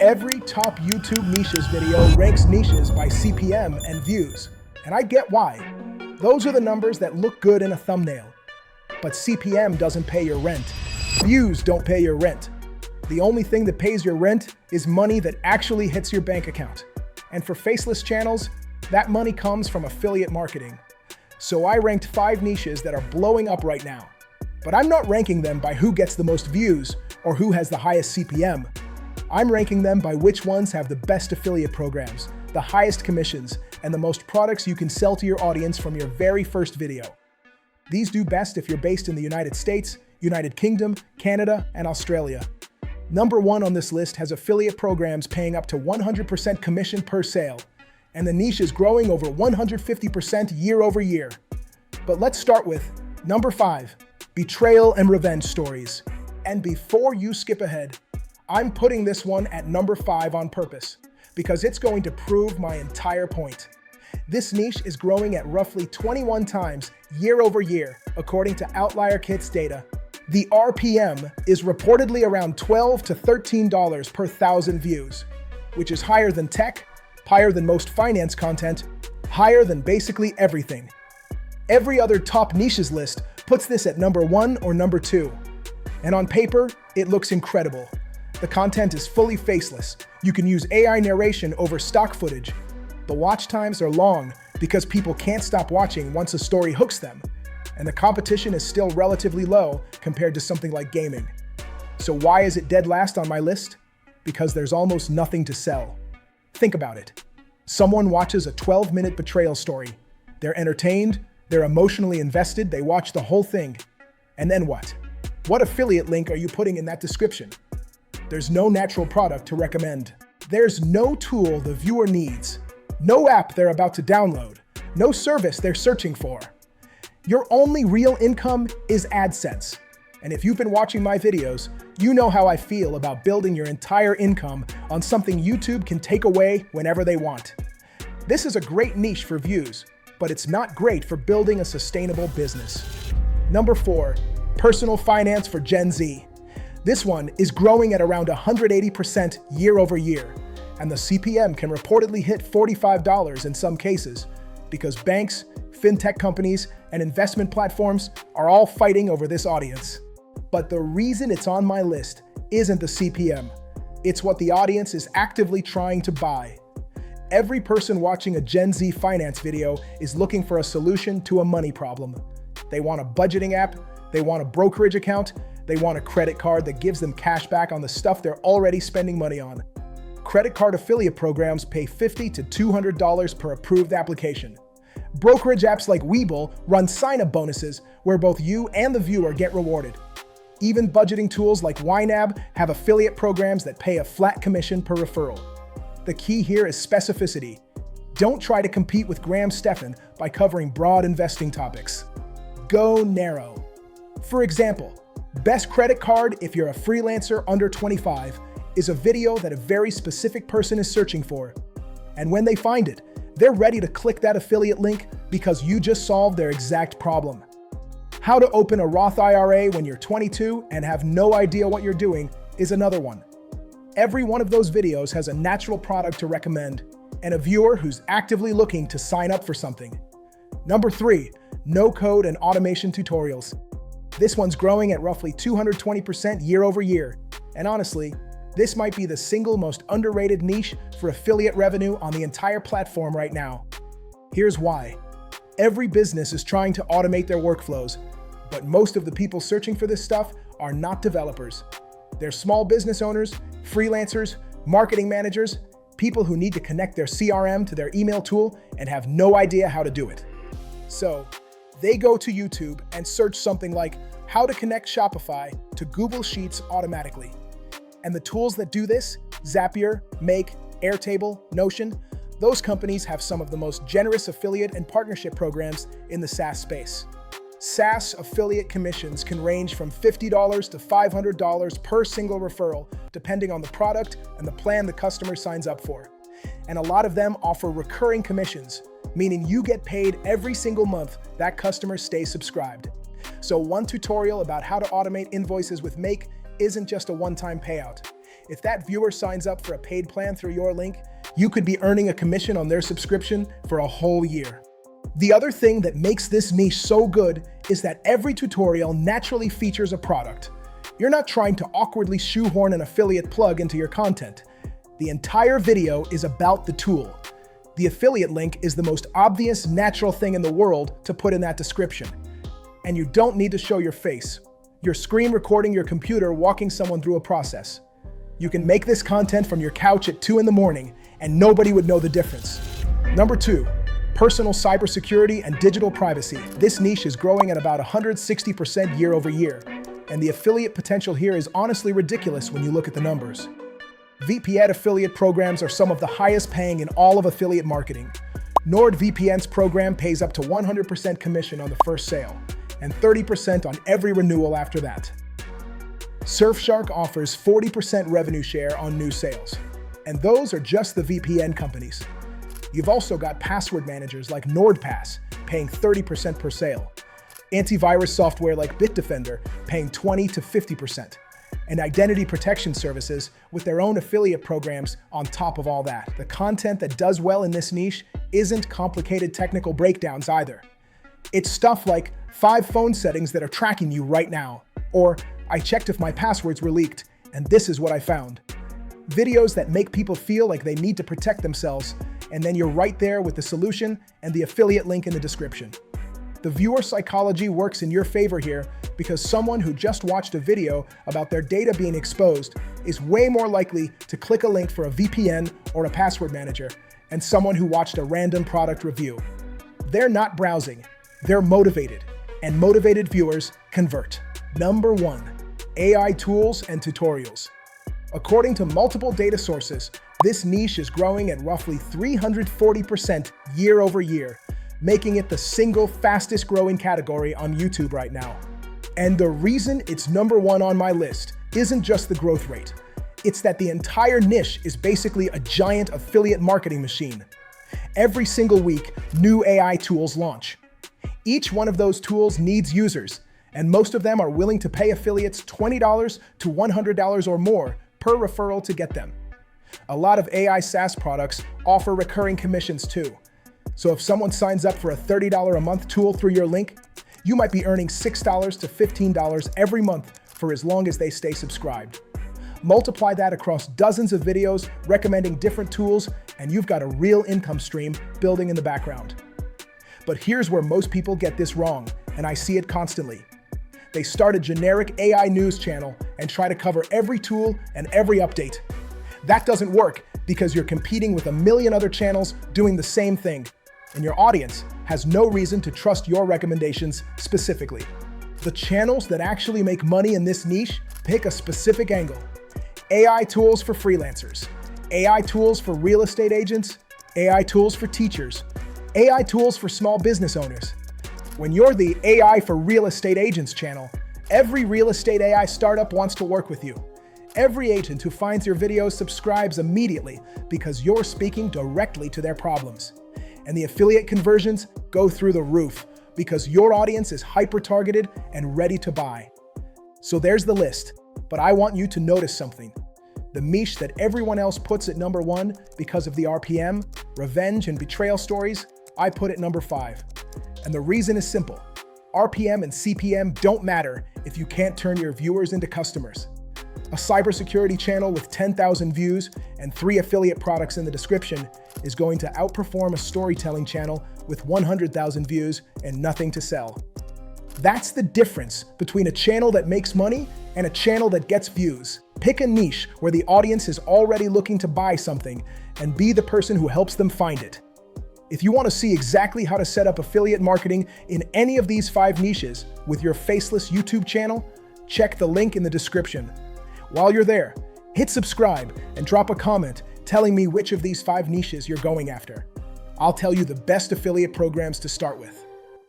Every top YouTube niches video ranks niches by CPM and views, and I get why. Those are the numbers that look good in a thumbnail. But CPM doesn't pay your rent. Views don't pay your rent. The only thing that pays your rent is money that actually hits your bank account. And for faceless channels, that money comes from affiliate marketing. So I ranked 5 niches that are blowing up right now. But I'm not ranking them by who gets the most views or who has the highest CPM. I'm ranking them by which ones have the best affiliate programs, the highest commissions, and the most products you can sell to your audience from your very first video. These do best if you're based in the United States, United Kingdom, Canada, and Australia. Number 1 on this list has affiliate programs paying up to 100% commission per sale, and the niche is growing over 150% year over year. But let's start with number 5, betrayal and revenge stories. And before you skip ahead, I'm putting this one at number 5 on purpose, because it's going to prove my entire point. This niche is growing at roughly 21 times year over year, according to Outlier Kit's data. The RPM is reportedly around $12 to $13 per 1,000 views, which is higher than tech, higher than most finance content, higher than basically everything. Every other top niches list puts this at number 1 or number 2. And on paper, it looks incredible. The content is fully faceless. You can use AI narration over stock footage. The watch times are long because people can't stop watching once a story hooks them. And the competition is still relatively low compared to something like gaming. So why is it dead last on my list? Because there's almost nothing to sell. Think about it. Someone watches a 12-minute betrayal story. They're entertained, they're emotionally invested, they watch the whole thing. And then what? What affiliate link are you putting in that description? There's no natural product to recommend. There's no tool the viewer needs, no app they're about to download, no service they're searching for. Your only real income is AdSense. And if you've been watching my videos, you know how I feel about building your entire income on something YouTube can take away whenever they want. This is a great niche for views, but it's not great for building a sustainable business. Number 4, personal finance for Gen Z. This one is growing at around 180% year over year, and the CPM can reportedly hit $45 in some cases, because banks, fintech companies, and investment platforms are all fighting over this audience. But the reason it's on my list isn't the CPM. It's what the audience is actively trying to buy. Every person watching a Gen Z finance video is looking for a solution to a money problem. They want a budgeting app, they want a brokerage account, they want a credit card that gives them cash back on the stuff they're already spending money on. Credit card affiliate programs pay $50 to $200 per approved application. Brokerage apps like Webull run sign-up bonuses where both you and the viewer get rewarded. Even budgeting tools like YNAB have affiliate programs that pay a flat commission per referral. The key here is specificity. Don't try to compete with Graham Stephan by covering broad investing topics. Go narrow. For example, Best Credit Card if you're a freelancer under 25 is a video that a very specific person is searching for. And when they find it, they're ready to click that affiliate link because you just solved their exact problem. How to open a Roth IRA when you're 22 and have no idea what you're doing is another one. Every one of those videos has a natural product to recommend and a viewer who's actively looking to sign up for something. Number 3, no-code and automation tutorials. This one's growing at roughly 220% year over year, and honestly, this might be the single most underrated niche for affiliate revenue on the entire platform right now. Here's why. Every business is trying to automate their workflows, but most of the people searching for this stuff are not developers. They're small business owners, freelancers, marketing managers, people who need to connect their CRM to their email tool and have no idea how to do it. So, they go to YouTube and search something like how to connect Shopify to Google Sheets automatically. And the tools that do this, Zapier, Make, Airtable, Notion, those companies have some of the most generous affiliate and partnership programs in the SaaS space. SaaS affiliate commissions can range from $50 to $500 per single referral, depending on the product and the plan the customer signs up for. And a lot of them offer recurring commissions, meaning you get paid every single month that customer stays subscribed. So one tutorial about how to automate invoices with Make isn't just a one-time payout. If that viewer signs up for a paid plan through your link, you could be earning a commission on their subscription for a whole year. The other thing that makes this niche so good is that every tutorial naturally features a product. You're not trying to awkwardly shoehorn an affiliate plug into your content. The entire video is about the tool. The affiliate link is the most obvious, natural thing in the world to put in that description. And you don't need to show your face. You're screen recording your computer walking someone through a process. You can make this content from your couch at 2 in the morning and nobody would know the difference. Number 2. Personal cybersecurity and digital privacy. This niche is growing at about 160% year over year, and the affiliate potential here is honestly ridiculous when you look at the numbers. VPN affiliate programs are some of the highest paying in all of affiliate marketing. NordVPN's program pays up to 100% commission on the first sale, and 30% on every renewal after that. Surfshark offers 40% revenue share on new sales, and those are just the VPN companies. You've also got password managers like NordPass paying 30% per sale, antivirus software like Bitdefender paying 20 to 50%, and identity protection services with their own affiliate programs on top of all that. The content that does well in this niche isn't complicated technical breakdowns either. It's stuff like 5 phone settings that are tracking you right now, or I checked if my passwords were leaked, and this is what I found. Videos that make people feel like they need to protect themselves, and then you're right there with the solution and the affiliate link in the description. The viewer psychology works in your favor here because someone who just watched a video about their data being exposed is way more likely to click a link for a VPN or a password manager than someone who watched a random product review. They're not browsing, they're motivated, and motivated viewers convert. Number 1. AI tools and tutorials. According to multiple data sources, this niche is growing at roughly 340% year over year, making it the single fastest growing category on YouTube right now. And the reason it's number 1 on my list isn't just the growth rate. It's that the entire niche is basically a giant affiliate marketing machine. Every single week, new AI tools launch. Each one of those tools needs users, and most of them are willing to pay affiliates $20 to $100 or more per referral to get them. A lot of AI SaaS products offer recurring commissions too. So if someone signs up for a $30 a month tool through your link, you might be earning $6 to $15 every month for as long as they stay subscribed. Multiply that across dozens of videos recommending different tools, and you've got a real income stream building in the background. But here's where most people get this wrong, and I see it constantly. They start a generic AI news channel and try to cover every tool and every update. That doesn't work because you're competing with a million other channels doing the same thing, and your audience has no reason to trust your recommendations specifically. The channels that actually make money in this niche pick a specific angle. AI tools for freelancers, AI tools for real estate agents, AI tools for teachers, AI tools for small business owners. When you're the AI for real estate agents channel, every real estate AI startup wants to work with you. Every agent who finds your videos subscribes immediately because you're speaking directly to their problems. And the affiliate conversions go through the roof because your audience is hyper-targeted and ready to buy. So there's the list, but I want you to notice something. The niche that everyone else puts at number 1 because of the RPM, revenge, and betrayal stories, I put at number 5. And the reason is simple. RPM and CPM don't matter if you can't turn your viewers into customers. A cybersecurity channel with 10,000 views and 3 affiliate products in the description is going to outperform a storytelling channel with 100,000 views and nothing to sell. That's the difference between a channel that makes money and a channel that gets views. Pick a niche where the audience is already looking to buy something and be the person who helps them find it. If you want to see exactly how to set up affiliate marketing in any of these 5 niches with your faceless YouTube channel, check the link in the description. While you're there, hit subscribe and drop a comment telling me which of these 5 niches you're going after. I'll tell you the best affiliate programs to start with.